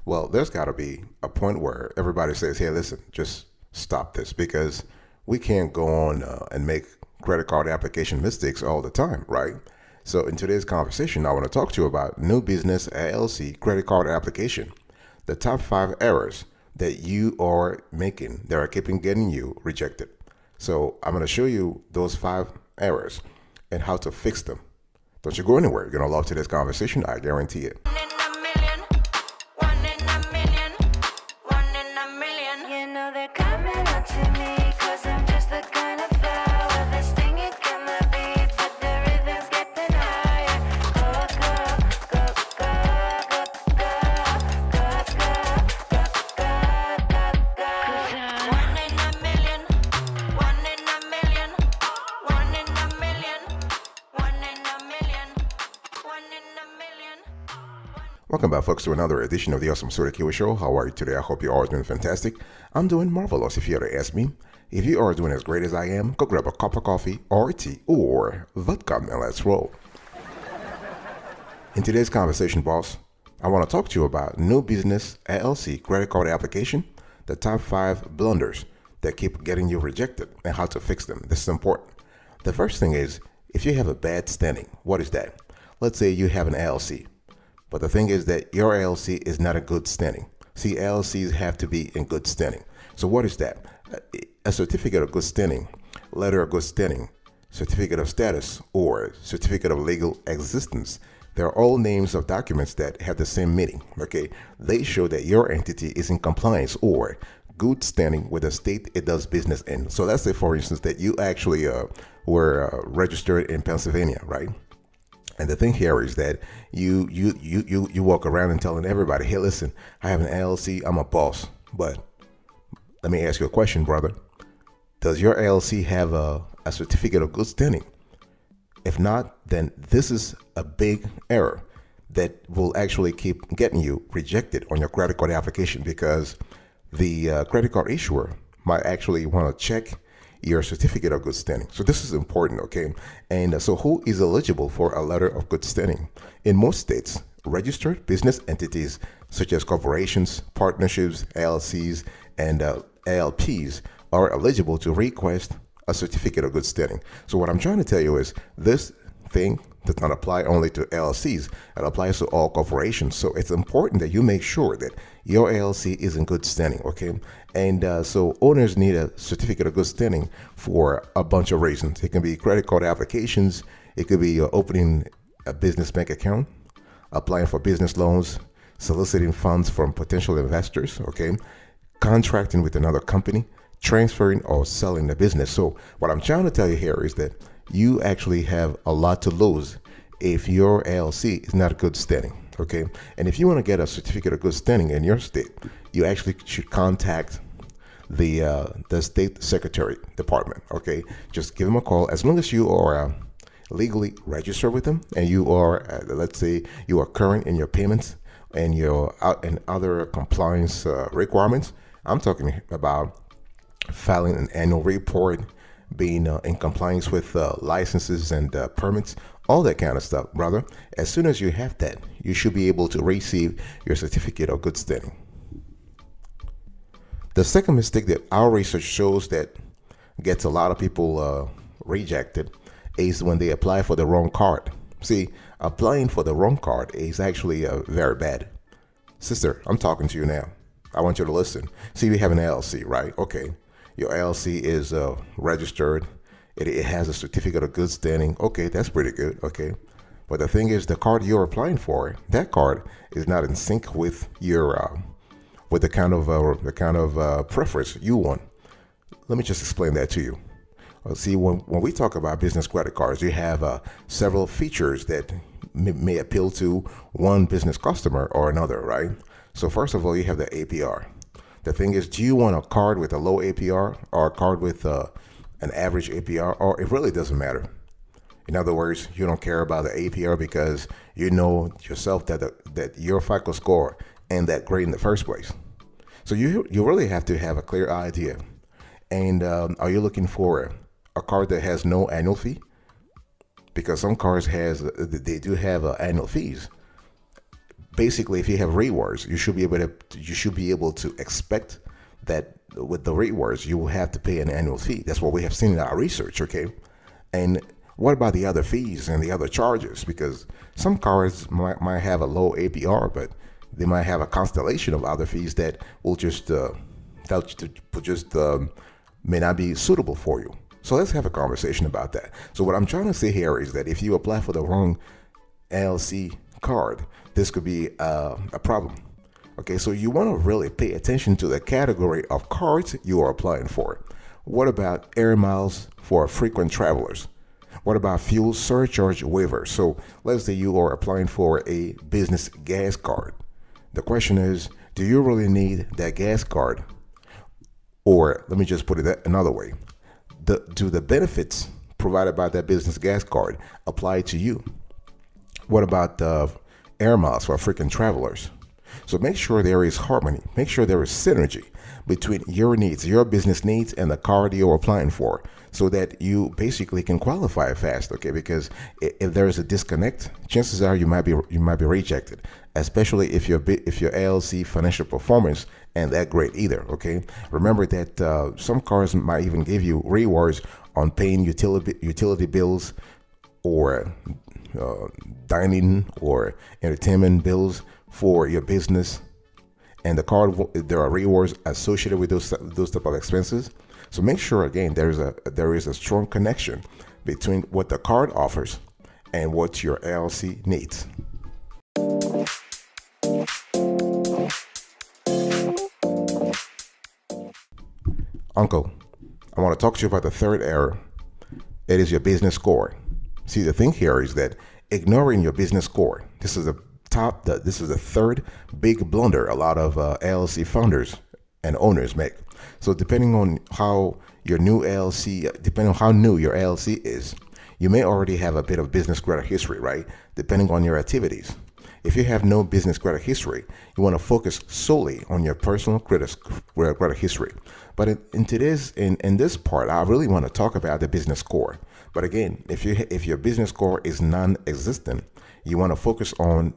Well, there's got to be a point where everybody says, hey, listen, just stop this because we can't go on and make credit card application mistakes all the time, right? So in today's conversation, I want to talk to you about new business LLC credit card application, the top 5 errors that you are making that are keeping getting you rejected. So I'm going to show you those 5 errors and how to fix them. Don't you go anywhere. You're going to love today's conversation. I guarantee it. One in a million, one in a million, one in a million. You know they're coming up to me, cause I'm just the kind of flower with a stinging in the beat, but the rhythm's getting higher. Go, go, go, go, go, go, go, go, go, go. One in a million, one in a million, one in a million, one in a million, one in a million. Welcome back, folks, to another edition of the Awesome Sorta Kiwi Show. How are you today? I hope you're all doing fantastic. I'm doing marvelous, if you had to ask me. If you are doing as great as I am, go grab a cup of coffee or tea or vodka and let's roll. In today's conversation, boss, I want to talk to you about new business LLC credit card application, the top 5 blunders that keep getting you rejected and how to fix them. This is important. The first thing is, if you have a bad standing, what is that? Let's say you have an LLC. But the thing is that your LLC is not a good standing. See, LLCs have to be in good standing. So what is that? A certificate of good standing, letter of good standing, certificate of status, or certificate of legal existence. They're all names of documents that have the same meaning. Okay, they show that your entity is in compliance or good standing with the state it does business in. So let's say, for instance, that you actually were registered in Pennsylvania, right? And the thing here is that you walk around and telling everybody, hey, listen, I have an LLC, I'm a boss. But let me ask you a question, brother. Does your LLC have a certificate of good standing? If not, then this is a big error that will actually keep getting you rejected on your credit card application because the credit card issuer might actually want to check your certificate of good standing. So this is important, okay? And so who is eligible for a letter of good standing? In most states, registered business entities such as corporations, partnerships, LLCs, and LPs are eligible to request a certificate of good standing. So what I'm trying to tell you is this thing does not apply only to LLCs. It applies to all corporations. So it's important that you make sure that your LLC is in good standing, okay? And so owners need a certificate of good standing for a bunch of reasons. It can be credit card applications. It could be opening a business bank account, applying for business loans, soliciting funds from potential investors, okay? Contracting with another company, transferring or selling the business. So what I'm trying to tell you here is that you actually have a lot to lose if your LLC is not good standing, okay? And if you want to get a certificate of good standing in your state, you actually should contact the state secretary department, okay? Just give them a call. As long as you are legally registered with them and you are, let's say, you are current in your payments and your and other compliance requirements. I'm talking about filing an annual report, being in compliance with licenses and permits, all that kind of stuff, brother. As soon as you have that, you should be able to receive your certificate of good standing. The second mistake that our research shows that gets a lot of people rejected is when they apply for the wrong card. See, applying for the wrong card is actually very bad. Sister, I'm talking to you now. I want you to listen. See, we have an LLC, right? Okay. Your LLC is registered. It has a certificate of good standing. Okay, that's pretty good. Okay. But the thing is, the card you're applying for, that card is not in sync with your with the kind of preference you want. Let me just explain that to you. See, when we talk about business credit cards, you have several features that may appeal to one business customer or another, right? So first of all, you have the APR. The thing is, do you want a card with a low APR or a card with an average APR, or it really doesn't matter? In other words, you don't care about the APR because you know yourself that your FICO score ain't that great in the first place. So you really have to have a clear idea. And are you looking for a card that has no annual fee? Because some cards they do have annual fees. basically, if you have rewards, you should be able to expect that with the rewards you will have to pay an annual fee. That's what we have seen in our research. Okay, and what about the other fees and the other charges? Because some cards might have a low APR, but they might have a constellation of other fees that will just may not be suitable for you. So let's have a conversation about that. So what I'm trying to say here is that if you apply for the wrong LLC card, this could be a problem. Okay, so you want to really pay attention to the category of cards you are applying for. What about air miles for frequent travelers? What about fuel surcharge waiver? So let's say you are applying for a business gas card. The question is, do you really need that gas card? Or let me just put it another way. Do the benefits provided by that business gas card apply to you? What about the air miles for frequent travelers? So make sure there is harmony. Make sure there is synergy between your needs, your business needs, and the card you're applying for, so that you basically can qualify fast. Okay, because if there is a disconnect, chances are you might be rejected, especially if your LLC financial performance ain't that great either. Okay, remember that some cards might even give you rewards on paying utility bills, or dining or entertainment bills for your business, and the card there are rewards associated with those type of expenses. So make sure again there is a strong connection between what the card offers and what your LLC needs. Uncle, I want to talk to you about the third error. It is your business score. See, the thing here is that ignoring your business score, this is the third big blunder a lot of LLC founders and owners make. So depending on how new your LLC is, you may already have a bit of business credit history, right? Depending on your activities. If you have no business credit history, you want to focus solely on your personal credit history. But in this part, I really want to talk about the business score. But again, if your business score is non-existent, you want to focus on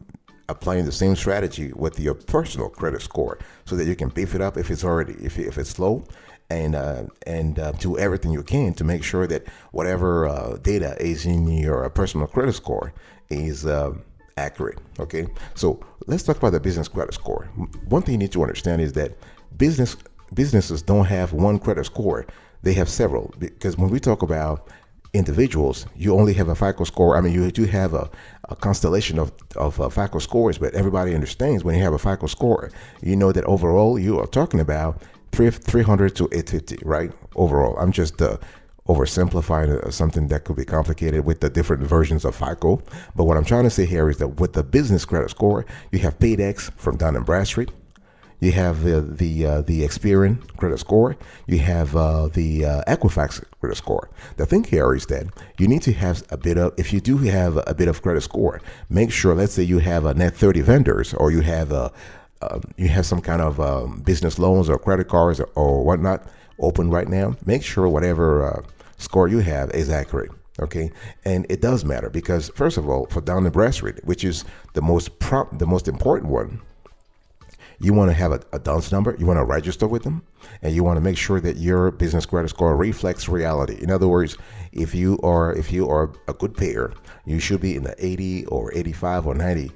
applying the same strategy with your personal credit score, so that you can beef it up if it's low, and do everything you can to make sure that whatever data is in your personal credit score is accurate. Okay, so let's talk about the business credit score. One thing you need to understand is that businesses don't have one credit score; they have several. Because when we talk about individuals, you only have a FICO score. I mean, you do have a constellation of FICO scores, but everybody understands when you have a FICO score, you know that overall you are talking about 300 to 850, right? Overall, I'm just oversimplifying something that could be complicated with the different versions of FICO. But what I'm trying to say here is that with the business credit score, you have PAYDEX from Dun & Bradstreet. You have the Experian credit score. You have the Equifax credit score. The thing here is that you need to have if you do have a bit of credit score, make sure, let's say you have a net 30 vendors, or you have some kind of business loans or credit cards or whatnot open right now. Make sure whatever score you have is accurate. Okay, and it does matter, because first of all, for Dun & Bradstreet, which is the most important one, you want to have a DUNS number, you want to register with them, and you want to make sure that your business credit score reflects reality. In other words, if you are a good payer, you should be in the 80 or 85 or 90.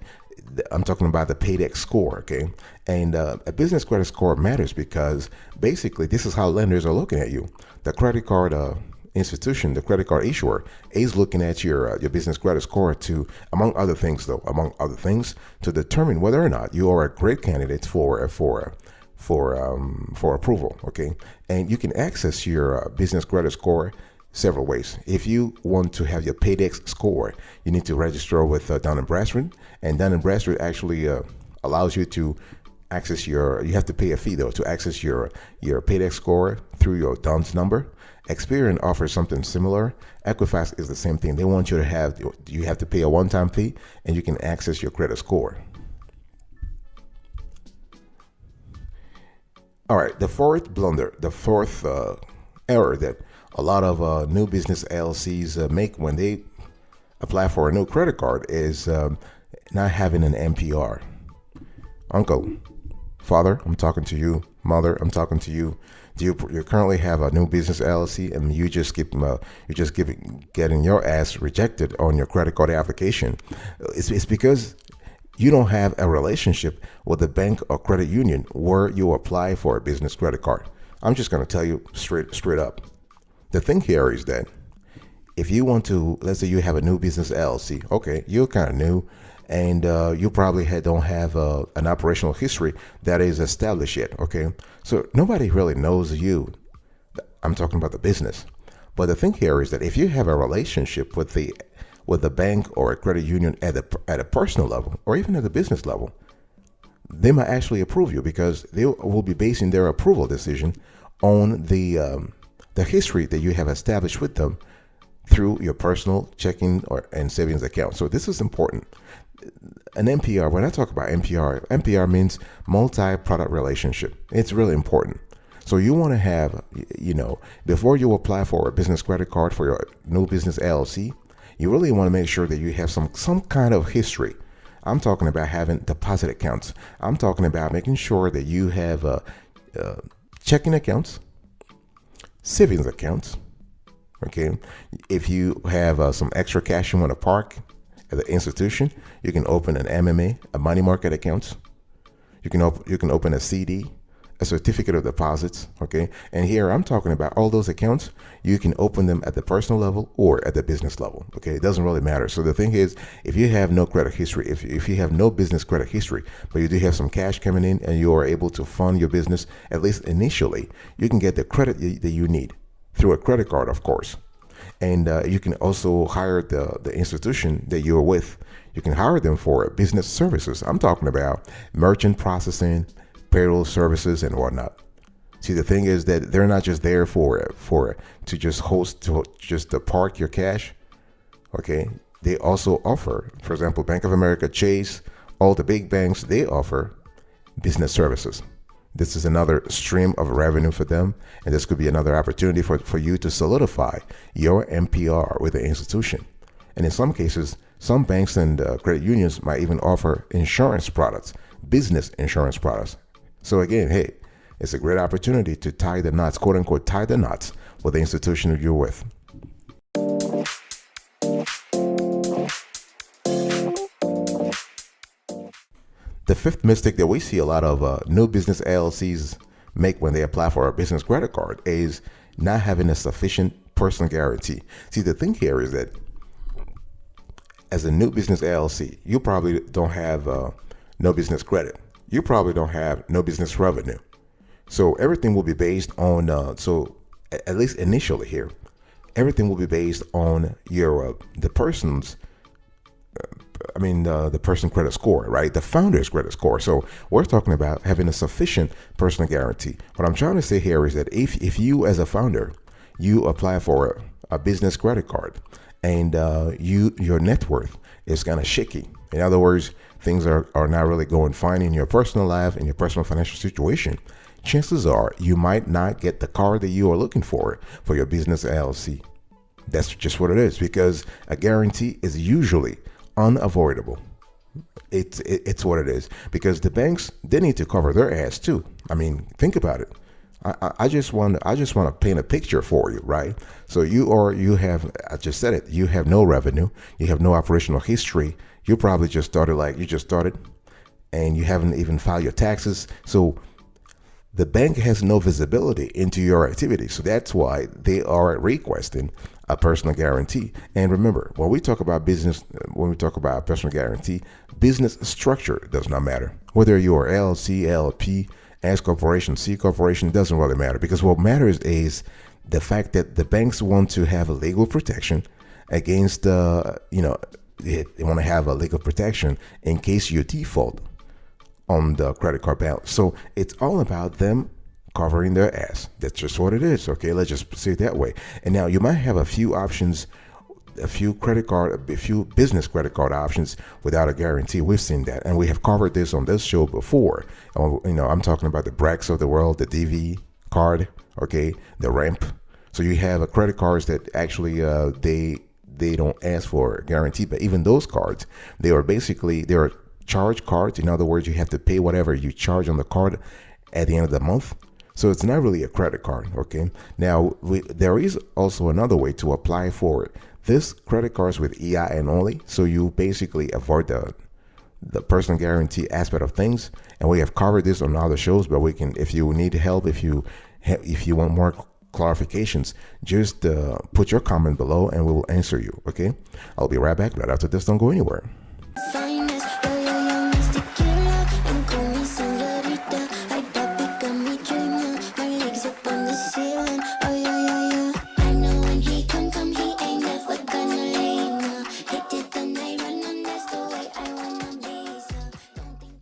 I'm talking about the PAYDEX score, okay? And a business credit score matters because basically this is how lenders are looking at you. The credit card institution, the credit card issuer, is looking at your business credit score to, among other things, to determine whether or not you are a great candidate for approval. Okay, and you can access your business credit score several ways. If you want to have your PAYDEX score, you need to register with Dun & Bradstreet, and Dun & Bradstreet actually allows you to access you have to pay a fee though to access your PAYDEX score through your DUNS number. Experian offers something similar. Equifax is the same thing. They want you have to pay a one-time fee, and you can access your credit score. All right, the fourth error that a lot of new business LLCs make when they apply for a new credit card is not having an MPR. uncle, father, I'm talking to you. Mother, I'm talking to you. Do you currently have a new business LLC and getting your ass rejected on your credit card application? It's because you don't have a relationship with the bank or credit union where you apply for a business credit card. I'm just going to tell you straight up. The thing here is that if you want to, let's say you have a new business LLC, okay, you're kind of new, and you probably don't have an operational history that is established yet, okay? So nobody really knows you. I'm talking about the business. But the thing here is that if you have a relationship with the bank or a credit union at a personal level or even at the business level, they might actually approve you because they will be basing their approval decision on the history that you have established with them through your personal checking and savings account. So this is important. An MPR, when I talk about MPR means multi-product relationship. It's really important. So you want to have, before you apply for a business credit card for your new business LLC, you really want to make sure that you have some kind of history. I'm talking about having deposit accounts. I'm talking about making sure that you have checking accounts, savings accounts. Okay, if you have some extra cash you want to park at the institution, you can open an MMA, a money market account. You can open a CD, a certificate of deposits. Okay, and here I'm talking about all those accounts. You can open them at the personal level or at the business level. Okay, it doesn't really matter. So the thing is, if you have no credit history, if you have no business credit history, but you do have some cash coming in and you are able to fund your business, at least initially, you can get the credit that you need through a credit card, of course. And you can also hire the institution that you're with. You can hire them for business services. I'm talking about merchant processing, payroll services, and whatnot. See, the thing is that they're not just there to just park your cash. Okay, they also offer, for example, Bank of America, Chase, all the big banks, they offer business services. This is another stream of revenue for them, and this could be another opportunity for you to solidify your MPR with the institution. And in some cases, some banks and credit unions might even offer insurance products, business insurance products. So again, hey, it's a great opportunity to tie the knots, quote unquote, tie the knots with the institution that you're with. The fifth mistake that we see a lot of new business LLCs make when they apply for a business credit card is not having a sufficient personal guarantee. See, the thing here is that as a new business LLC, you probably don't have no business credit. You probably don't have no business revenue. So everything will be based on, at least initially here, everything will be based on your the person's the person credit score, right? The founder's credit score. So we're talking about having a sufficient personal guarantee. What I'm trying to say here is that if you as a founder, you apply for a business credit card and your net worth is kind of shaky. In other words, things are not really going fine in your personal life, in your personal financial situation, chances are you might not get the car that you are looking for your business LLC. That's just what it is, because a guarantee is usually unavoidable. It's what it is, because the banks, they need to cover their ass too. I mean, think about it. I just want to paint a picture for you, right? So I just said it, you have no revenue, you have no operational history. You probably just started and you haven't even filed your taxes. So the bank has no visibility into your activity. So that's why they are requesting a personal guarantee. And remember, when we talk about personal guarantee, business structure does not matter. Whether you are LLC, LLP, S corporation, C corporation, doesn't really matter, because what matters is the fact that the banks want to have a legal protection against, they want to have a legal protection in case you default on the credit card balance. So it's all about them covering their ass. That's just what it is. Okay, let's just say it that way. And now you might have a few options, a few business credit card options without a guarantee. We've seen that, and we have covered this on this show before. I'm talking about the Brex of the world, the DV card, okay, the ramp. So you have credit cards that actually they don't ask for a guarantee, but even those cards, they are charge cards. In other words, you have to pay whatever you charge on the card at the end of the month. So it's not really a credit card, okay? Now, there is also another way to apply for this credit cards with EIN only. So you basically avoid the personal guarantee aspect of things. And we have covered this on other shows, but we can, if you need help, if you want more clarifications, just put your comment below and we will answer you, okay? I'll be right back right after this. Don't go anywhere. Finest, yeah, yeah, yeah, Mr. Killer, and call me señorita. I papi got me dreaming, my legs up on the ceiling. Oh yeah, yeah, yeah. I know when he come, he ain't never gonna leave. No, he did the night run, and that's the way I wanna be. So don't think.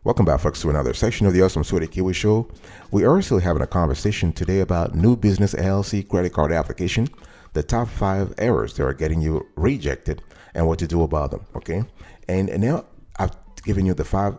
Welcome back, folks, to another section of the Awesome Sweetie Kiwi Show. We are still having a conversation today about new business LLC credit card application, the top 5 errors that are getting you rejected, and what to do about them, okay? And now I've given you the 5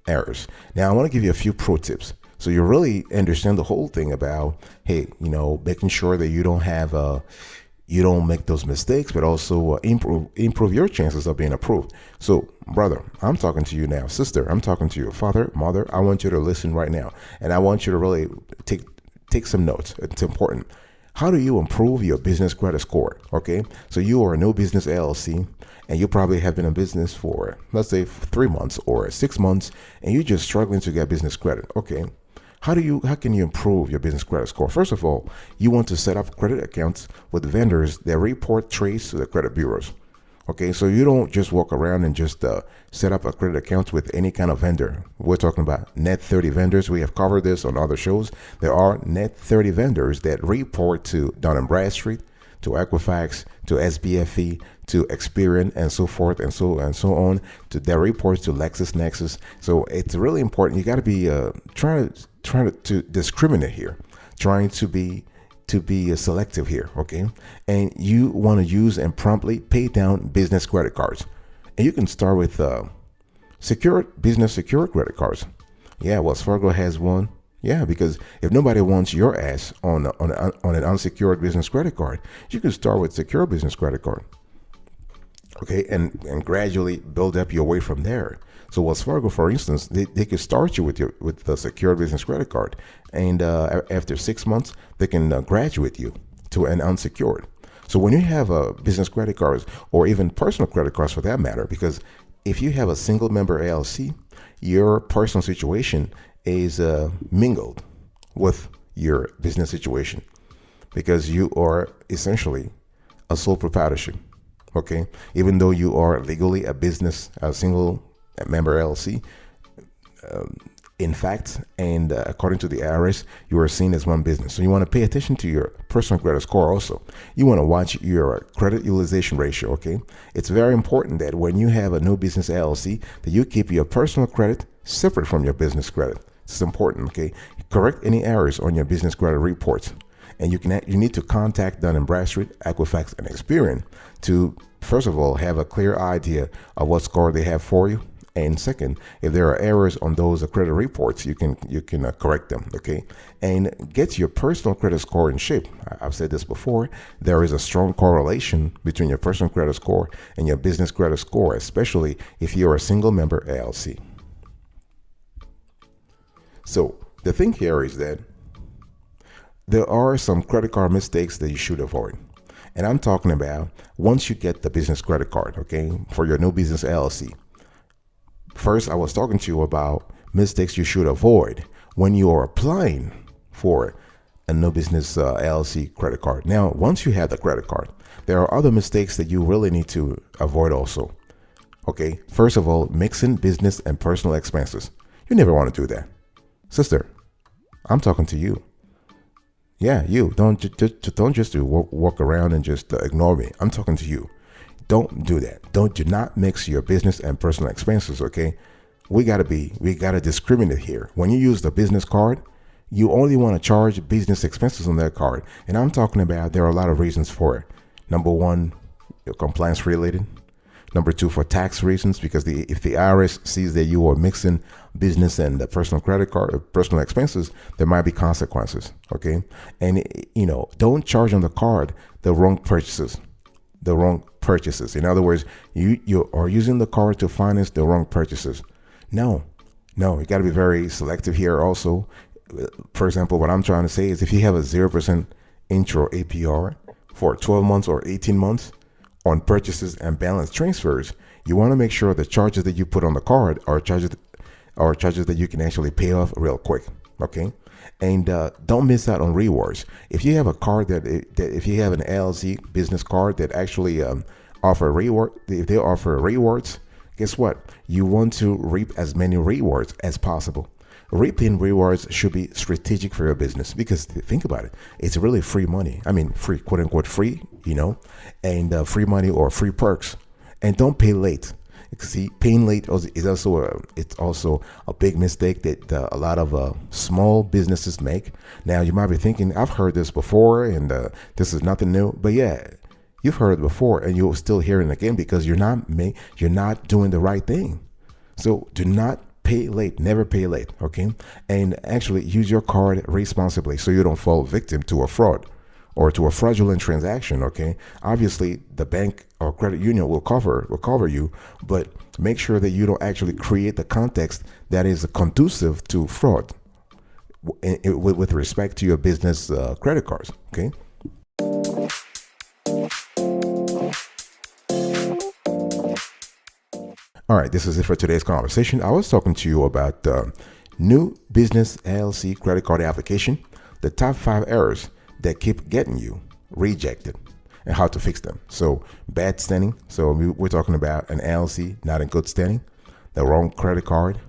errors. Now I want to give you a few pro tips so you really understand the whole thing about, hey, making sure that you don't make those mistakes, but also improve your chances of being approved. So, brother, I'm talking to you now. Sister, I'm talking to you. Father, mother, I want you to listen right now, and I want you to really take some notes. It's important. How do you improve your business credit score? Okay, so you are a no business LLC, and you probably have been in business for, let's say, 3 months or 6 months, and you're just struggling to get business credit. Okay, how can you improve your business credit score? First of all, you want to set up credit accounts with vendors that report trace to the credit bureaus. Okay, so you don't just walk around and just set up a credit account with any kind of vendor. We're talking about net 30 vendors. We have covered this on other shows. There are net 30 vendors that report to Dun & Bradstreet, to Equifax, to SBFE, to Experian, and so forth and so on. To their reports to LexisNexis. So it's really important. You got to be trying to discriminate here, trying to be selective here, okay? And you want to use and promptly pay down business credit cards. And you can start with business secured credit cards. Yeah, Wells Fargo has one. Yeah, because if nobody wants your ass on an unsecured business credit card, you can start with secure business credit card. Okay, and gradually build up your way from there. So Wells Fargo, for instance, they could start you with the secure business credit card, and after 6 months, they can graduate you to an unsecured. So when you have business credit cards, or even personal credit cards for that matter, because if you have a single member LLC, your personal situation is mingled with your business situation, because you are essentially a sole proprietorship. Okay, even though you are legally a single member LLC, in fact, and according to the IRS, you are seen as one business. So you want to pay attention to your personal credit score also. You want to watch your credit utilization ratio, okay? It's very important that when you have a new business LLC, that you keep your personal credit separate from your business credit. It's important, okay? Correct any errors on your business credit reports. And you need to contact Dun & Bradstreet, Equifax, and Experian to, first of all, have a clear idea of what score they have for you. And second, if there are errors on those credit reports, you can correct them, okay? And get your personal credit score in shape. I've said this before. There is a strong correlation between your personal credit score and your business credit score, especially if you're a single member LLC. So the thing here is that there are some credit card mistakes that you should avoid. And I'm talking about once you get the business credit card, okay, for your new business LLC. First, I was talking to you about mistakes you should avoid when you are applying for a new business LLC credit card. Now, once you have the credit card, there are other mistakes that you really need to avoid also. Okay, first of all, mixing business and personal expenses. You never want to do that. Sister, I'm talking to you. Yeah, you don't just walk around and just ignore me. I'm talking to you. Don't do that. Do not mix your business and personal expenses. Okay, we gotta discriminate here. When you use the business card, you only want to charge business expenses on that card. And I'm talking about there are a lot of reasons for it. Number one, compliance related. Number two, for tax reasons, because if the IRS sees that you are mixing business and the personal credit card, personal expenses, there might be consequences. Okay, and don't charge on the card the wrong purchases. the wrong purchases. In other words, you are using the card to finance the wrong purchases. No, you got to be very selective here also. For example, what I'm trying to say is if you have a 0% intro APR for 12 months or 18 months on purchases and balance transfers, you want to make sure the charges that you put on the card are charges that you can actually pay off real quick. Okay. And don't miss out on rewards. If you have a card that if you have an LLC business card that actually offer reward, if they offer rewards, guess what? You want to reap as many rewards as possible. Reaping rewards should be strategic for your business because think about it, it's really free money. I mean, free, quote unquote, free, and free money or free perks. And don't pay late. See, paying late is also a big mistake that a lot of small businesses make. Now, you might be thinking, I've heard this before, and this is nothing new. But yeah, you've heard it before, and you'll still hear it again because you're not doing the right thing. So do not pay late. Never pay late. Okay, and actually use your card responsibly so you don't fall victim to a fraud or to a fraudulent transaction. Okay, obviously the bank or credit union will cover you, but make sure that you don't actually create the context that is conducive to fraud with respect to your business credit cards. Okay. All right, this is it for today's conversation. I was talking to you about the new business LLC credit card application, the top 5 errors that keep getting you rejected and how to fix them. So bad standing. So we're talking about an LLC not in good standing, the wrong credit card,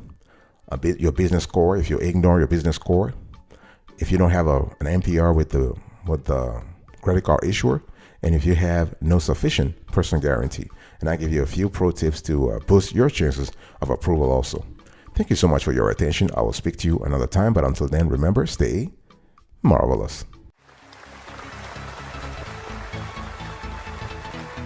your business score. If you ignore your business score, if you don't have an MPR with the credit card issuer, and if you have no sufficient personal guarantee. And I give you a few pro tips to boost your chances of approval also. Thank you so much for your attention. I will speak to you another time, but until then, remember, stay marvelous.